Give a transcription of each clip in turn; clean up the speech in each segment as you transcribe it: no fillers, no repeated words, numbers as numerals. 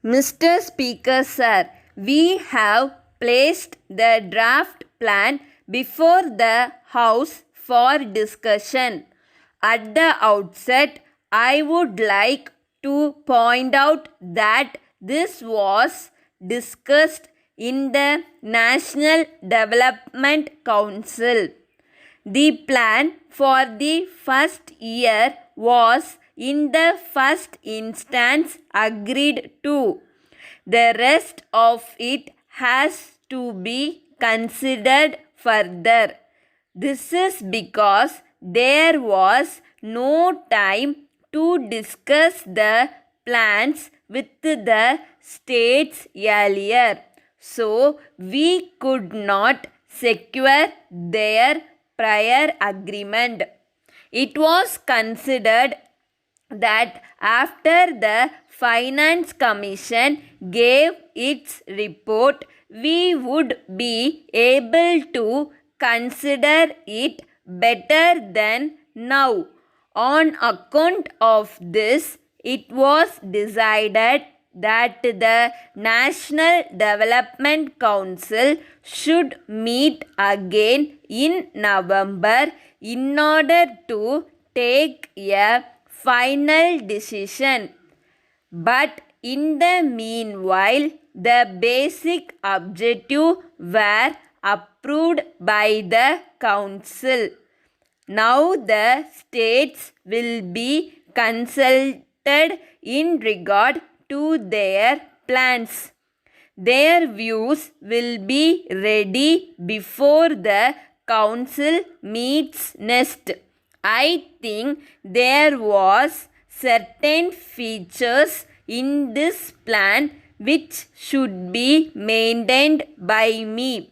Mr. Speaker, sir, we have placed the draft plan before the House for discussion. At the outset, I would like to point out that this was discussed in the National Development Council. The plan for the first year was in the first instance agreed to. The rest of it has to be considered further. This is because there was no time to discuss the plans with the states earlier, so we could not secure their prior agreement. It was considered that after the Finance Commission gave its report, we would be able to consider it better than now. On account of this, it was decided that the National Development Council should meet again in November in order to take a final decision. But in the meanwhile, the basic objectives were approved by the Council. Now the states will be consulted in regard to their plans. Their views will be ready before the Council meets next. I think there was certain features in this plan which should be maintained by me.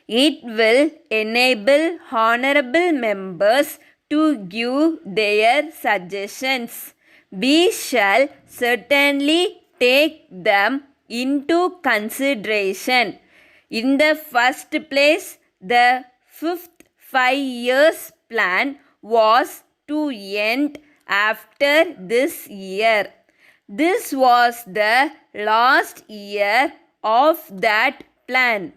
It will enable honorable members to give their suggestions. We shall certainly take them into consideration. In the first place, the fifth 5 years plan was to end after this year. This was the last year of that plan,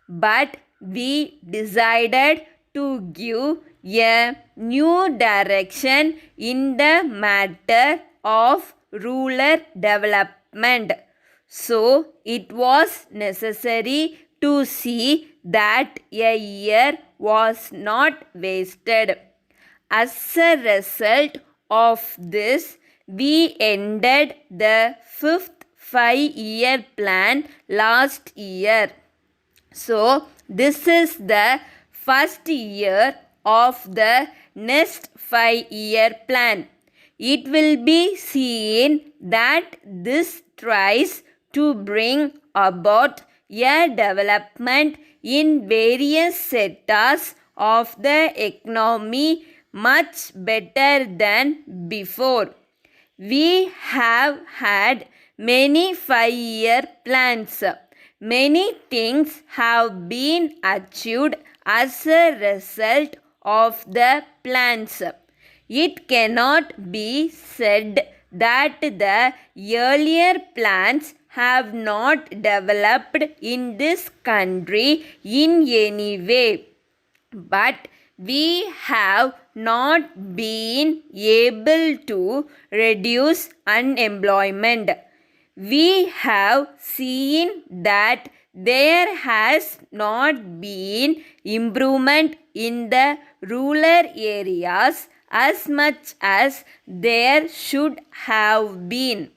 but we decided to give a new direction in the matter of rural development. So it was necessary to see that a year was not wasted. As a result of this, we ended the fifth 5-year plan last year. So this is the first year of the next 5-year plan. It will be seen that this tries to bring about a development in various sectors of the economy much better than before. We have had many 5-year plans. Many things have been achieved as a result of the plans. It cannot be said that the earlier plans have not developed in this country in any way, but we have not been able to reduce unemployment. We have seen that there has not been improvement in the rural areas as much as there should have been.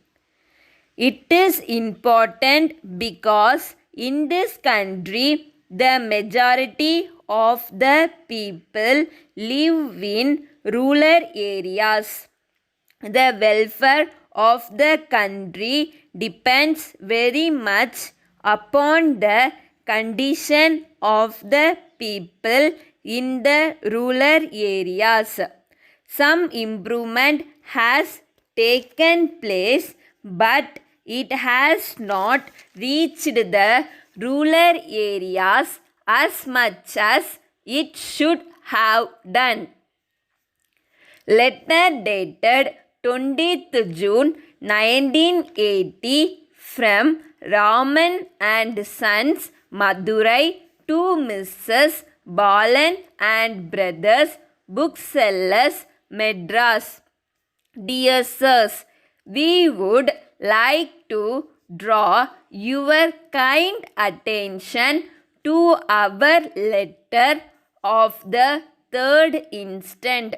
It is important because in this country the majority of the people live in rural areas. The welfare of the country depends very much upon the condition of the people in the rural areas. Some improvement has taken place, but it has not reached the rural areas as much as it should have done. Letter dated 20th June 1980 from Raman and Sons, Madurai, to Mrs. Balan and Brothers, Booksellers, Madras. Dear sirs, we would like to draw your kind attention to our letter of the 3rd instant.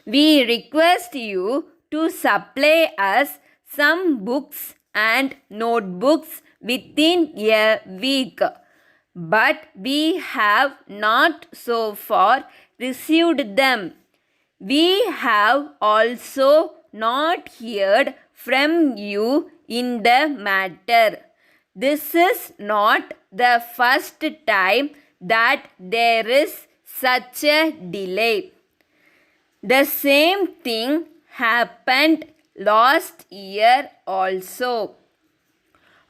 We request you to supply us some books and notebooks within a week, but we have not so far received them. We have also not heard from you in the matter. This is not the first time that there is such a delay. The same thing happened last year also.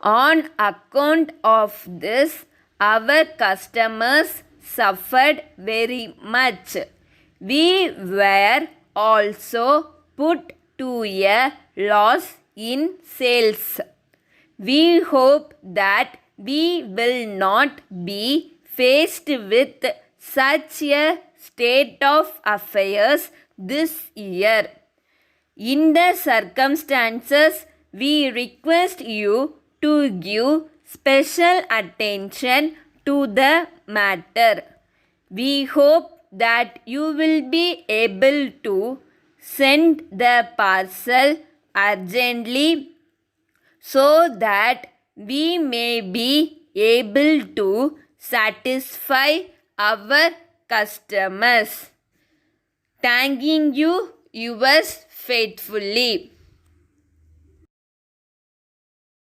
On account of this, our customers suffered very much. We were also put to a loss in sales. We hope that we will not be faced with such a state of affairs this year. In the circumstances, we request you to give special attention to the matter. We hope that you will be able to send the parcel urgently so that we may be able to satisfy our customers. Thanking you, yours faithfully.